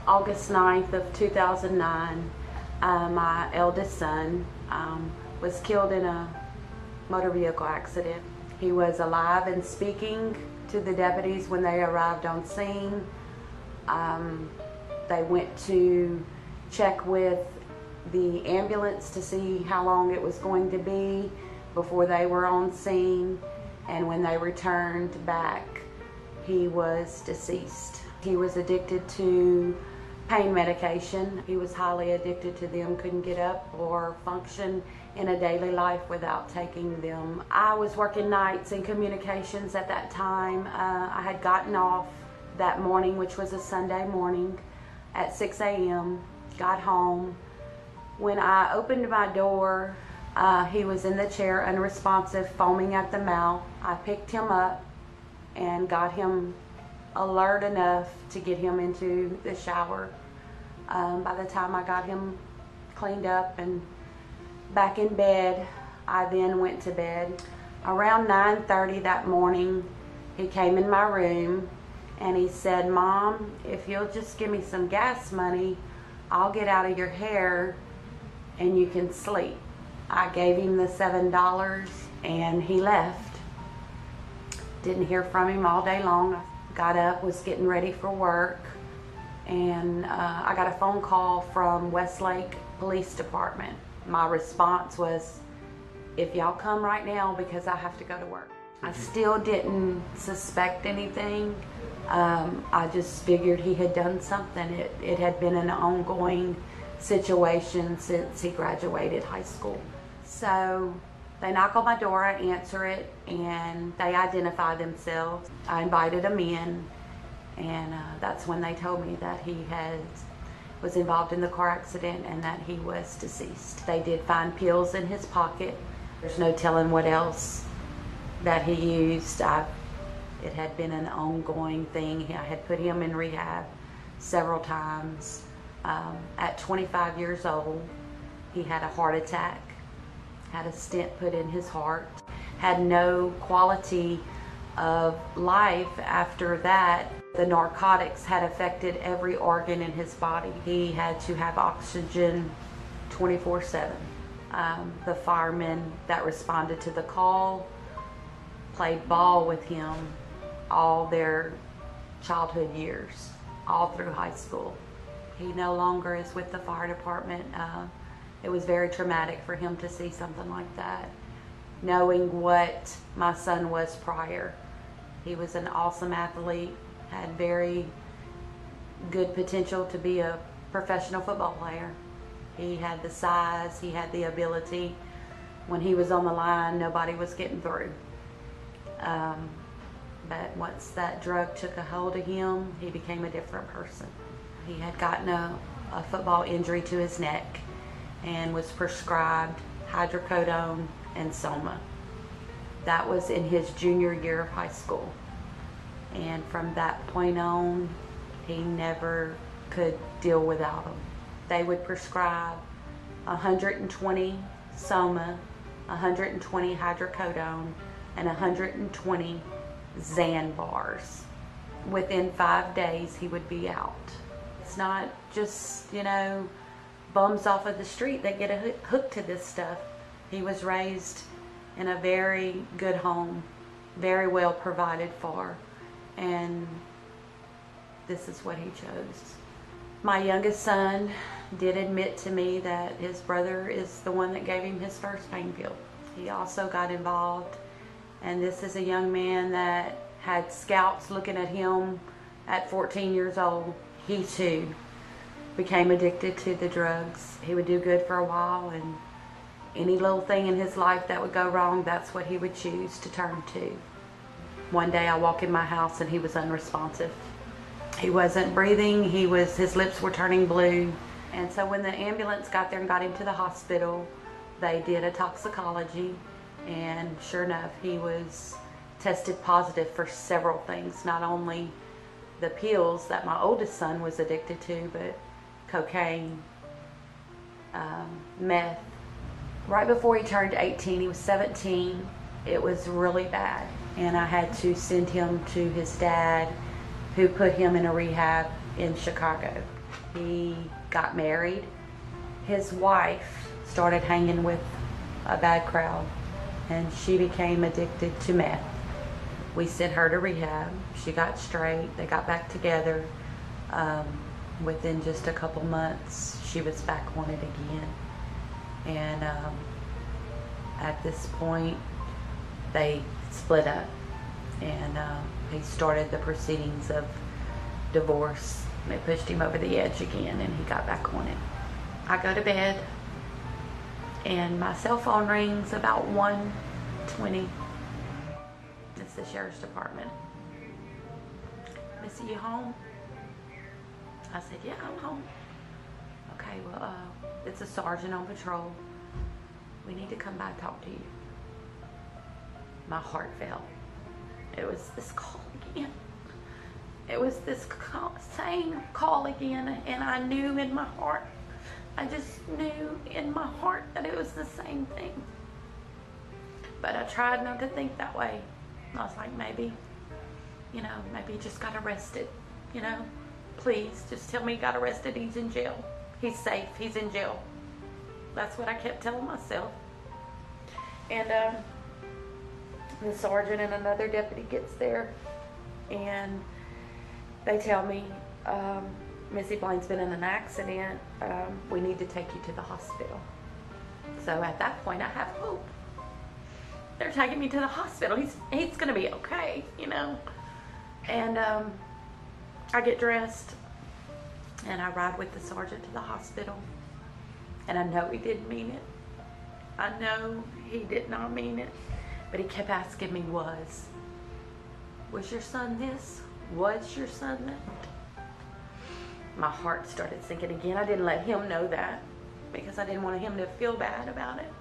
August 9th of 2009, my eldest son was killed in a motor vehicle accident. He was alive and speaking to the deputies when they arrived on scene. They went to check with the ambulance to see how long it was going to be before they were on scene, and when they returned back, he was deceased. He was addicted to pain medication. He was highly addicted to them, couldn't get up or function in a daily life without taking them. I was working nights in communications at that time. I had gotten off that morning, which was a Sunday morning, at 6 a.m., got home. When I opened my door, he was in the chair, unresponsive, foaming at the mouth. I picked him up and got him alert enough to get him into the shower. By the time I got him cleaned up and back in bed, I then went to bed. Around 9:30 that morning, he came in my room and he said, "Mom, if you'll just give me some gas money, I'll get out of your hair and you can sleep." I gave him the $7 and he left. Didn't hear from him all day long. I got up, was getting ready for work, and I got a phone call from Westlake Police Department. My response was, "If y'all come right now, because I have to go to work." I still didn't suspect anything. I just figured he had done something. It had been an ongoing situation since he graduated high school. So they knock on my door, I answer it, and they identify themselves. I invited them in, and that's when they told me that he was involved in the car accident and that he was deceased. They did find pills in his pocket. There's no telling what else that he used. It had been an ongoing thing. I had put him in rehab several times. At 25 years old, he had a heart attack, had a stent put in his heart, had no quality of life after that. The narcotics had affected every organ in his body. He had to have oxygen 24/7. The firemen that responded to the call played ball with him all their childhood years, all through high school. He no longer is with the fire department. It was very traumatic for him to see something like that, knowing what my son was prior. He was an awesome athlete, had very good potential to be a professional football player. He had the size, he had the ability. When he was on the line, nobody was getting through. But once that drug took a hold of him, he became a different person. He had gotten a football injury to his neck and was prescribed hydrocodone and soma. That was in his junior year of high school. And from that point on, he never could deal without them. They would prescribe 120 soma, 120 hydrocodone, and 120 Xan bars. Within 5 days, he would be out. It's not just, bums off of the street that get hooked to this stuff. He was raised in a very good home, very well provided for, and this is what he chose. My youngest son did admit to me that his brother is the one that gave him his first pain pill. He also got involved, and this is a young man that had scouts looking at him at 14 years old. He too became addicted to the drugs. He would do good for a while, and any little thing in his life that would go wrong, that's what he would choose to turn to. One day I walk in my house and he was unresponsive. He wasn't breathing, his lips were turning blue. And so when the ambulance got there and got him to the hospital, they did a toxicology, and sure enough, he was tested positive for several things, not only the pills that my oldest son was addicted to, but cocaine, meth. Right before he turned 18, he was 17, it was really bad, and I had to send him to his dad, who put him in a rehab in Chicago. He got married. His wife started hanging with a bad crowd, and she became addicted to meth. We sent her to rehab. She got straight. They got back together. Within just a couple months, she was back on it again. And at this point, they split up, and he started the proceedings of divorce. They pushed him over the edge again, and he got back on it. I go to bed, and my cell phone rings about 1:20. It's the sheriff's department. Missy, you home? I said, yeah, I'm home. Okay, well, it's a sergeant on patrol. We need to come by and talk to you. My heart fell. It was this call again. It was this same call again, and I knew in my heart, I just knew in my heart that it was the same thing. But I tried not to think that way. I was like, maybe he just got arrested, Please, just tell me he got arrested, he's in jail. He's safe, he's in jail. That's what I kept telling myself. And the sergeant and another deputy gets there, and they tell me, Missy, Blaine's been in an accident. We need to take you to the hospital. So at that point, I have hope. They're taking me to the hospital. He's gonna be okay, And I get dressed, and I ride with the sergeant to the hospital. And I know he didn't mean it. I know he did not mean it. But he kept asking me, was your son this? Was your son that? My heart started sinking again. I didn't let him know that because I didn't want him to feel bad about it.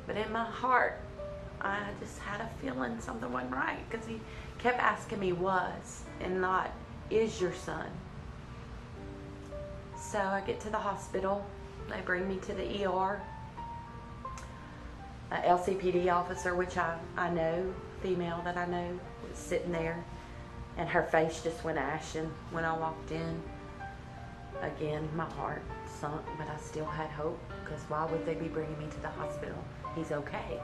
But in my heart, I just had a feeling something wasn't right, because he kept asking me was and not is your son. So I get to the hospital. They bring me to the ER. A LCPD officer, which I know, female that I know, was sitting there, and her face just went ashen when I walked in. Again, my heart sunk, but I still had hope, because why would they be bringing me to the hospital? He's okay.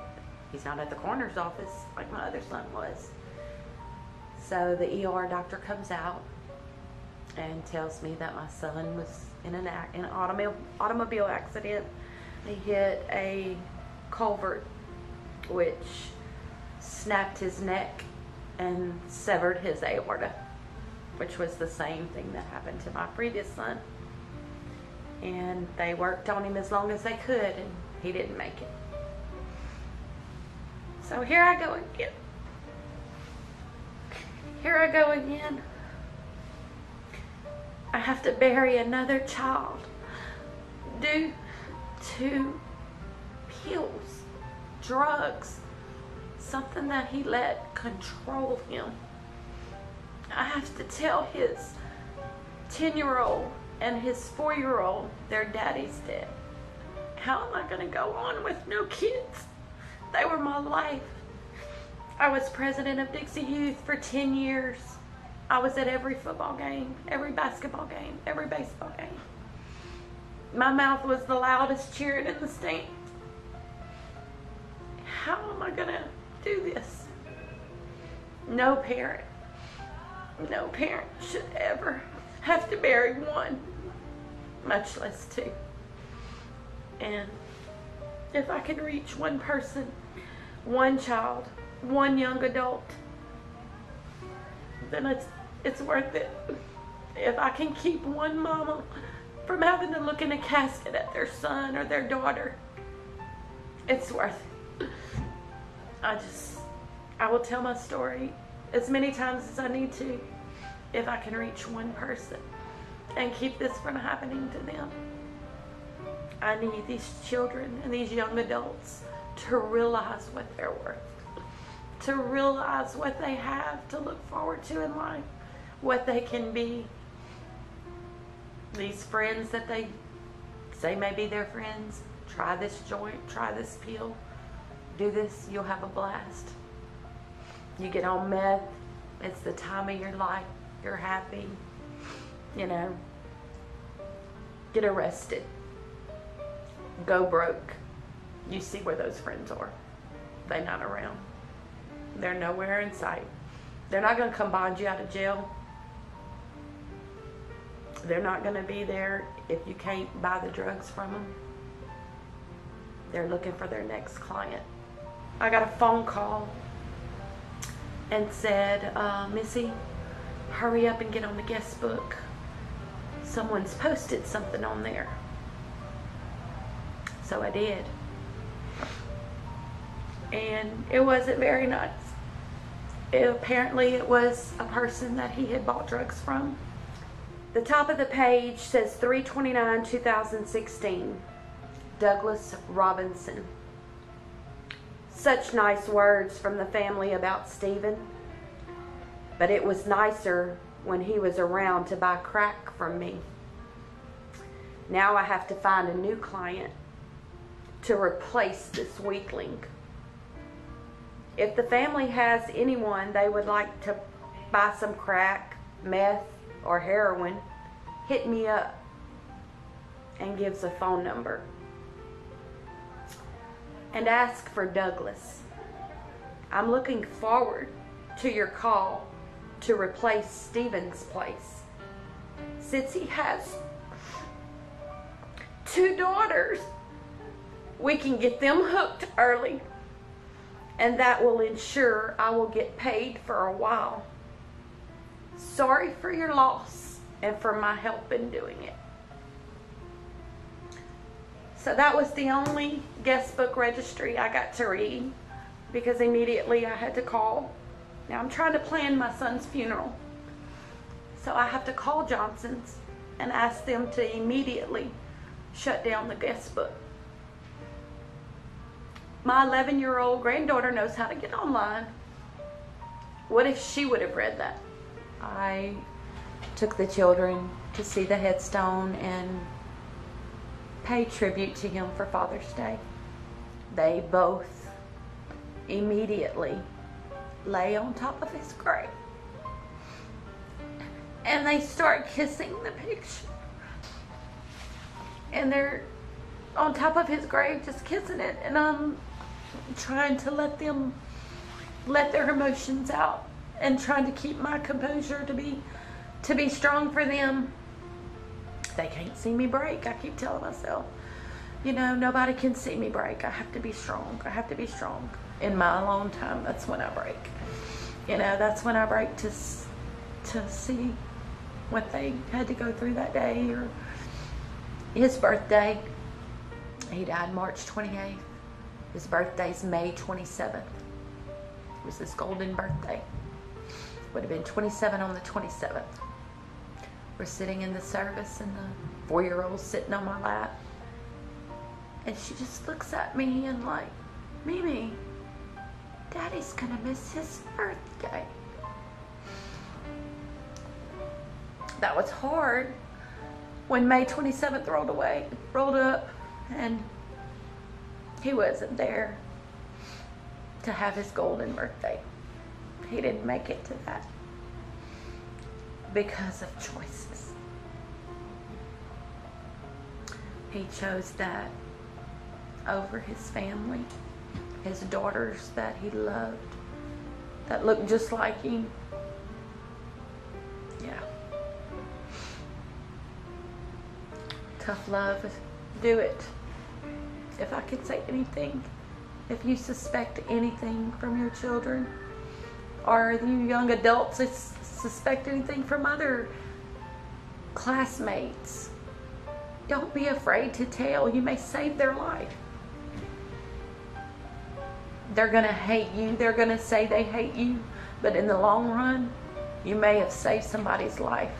He's not at the coroner's office like my other son was. So the ER doctor comes out and tells me that my son was in an automobile accident. He hit a culvert, which snapped his neck and severed his aorta, which was the same thing that happened to my previous son. And they worked on him as long as they could, and he didn't make it. So here I go again. Here I go again. I have to bury another child due to pills, drugs, something that he let control him. I have to tell his 10-year-old and his 4-year-old their daddy's dead. How am I going to go on with no kids? They were my life. I was president of Dixie Youth for 10 years. I was at every football game, every basketball game, every baseball game. My mouth was the loudest cheering in the stands. How am I gonna do this? No parent should ever have to bury one, much less two. And if I can reach one person, one child, one young adult, then it's worth it. If I can keep one mama from having to look in a casket at their son or their daughter, it's worth it. I will tell my story as many times as I need to if I can reach one person and keep this from happening to them. I need these children and these young adults to realize what they're worth, to realize what they have to look forward to in life, what they can be. These friends that they say may be their friends, try this joint, try this pill, do this, you'll have a blast. You get on meth, it's the time of your life, you're happy, get arrested, go broke. You see where those friends are. They're not around. They're nowhere in sight. They're not going to come bond you out of jail. They're not going to be there if you can't buy the drugs from them. They're looking for their next client. I got a phone call and said, Missy, hurry up and get on the guest book. Someone's posted something on there. So I did. And it wasn't very nice. Apparently it was a person that he had bought drugs from. The top of the page says 3/29/2016. Douglas Robinson. Such nice words from the family about Stephen. But it was nicer when he was around to buy crack from me. Now I have to find a new client to replace this weakling. If the family has anyone they would like to buy some crack, meth, or heroin, hit me up, and gives a phone number. And ask for Douglas. I'm looking forward to your call to replace Stephen's place. Since he has 2 daughters, we can get them hooked early, and that will ensure I will get paid for a while. Sorry for your loss and for my help in doing it. So that was the only guest book registry I got to read, because immediately I had to call. Now I'm trying to plan my son's funeral, so I have to call Johnson's and ask them to immediately shut down the guest book. My 11-year-old granddaughter knows how to get online. What if she would have read that? I took the children to see the headstone and pay tribute to him for Father's Day. They both immediately lay on top of his grave, and they start kissing the picture, and they're on top of his grave just kissing it, and I'm trying to let their emotions out and trying to keep my composure to be strong for them. They can't see me break. I keep telling myself, you know, nobody can see me break. I have to be strong. I have to be strong. In my alone time, that's when I break. You know, that's when I break to see what they had to go through that day. Or his birthday, he died March 28th. His birthday's May 27th. It was his golden birthday. Would have been 27 on the 27th. We're sitting in the service, and the 4-year-old's sitting on my lap, and she just looks at me and like, Mimi, Daddy's gonna miss his birthday. That was hard when May 27th rolled up, and he wasn't there to have his golden birthday. He didn't make it to that because of choices. He chose that over his family, his daughters that he loved, that looked just like him. Yeah. Tough love. Do it. If I could say anything, if you suspect anything from your children, or you young adults suspect anything from other classmates, don't be afraid to tell. You may save their life. They're going to hate you. They're going to say they hate you. But in the long run, you may have saved somebody's life.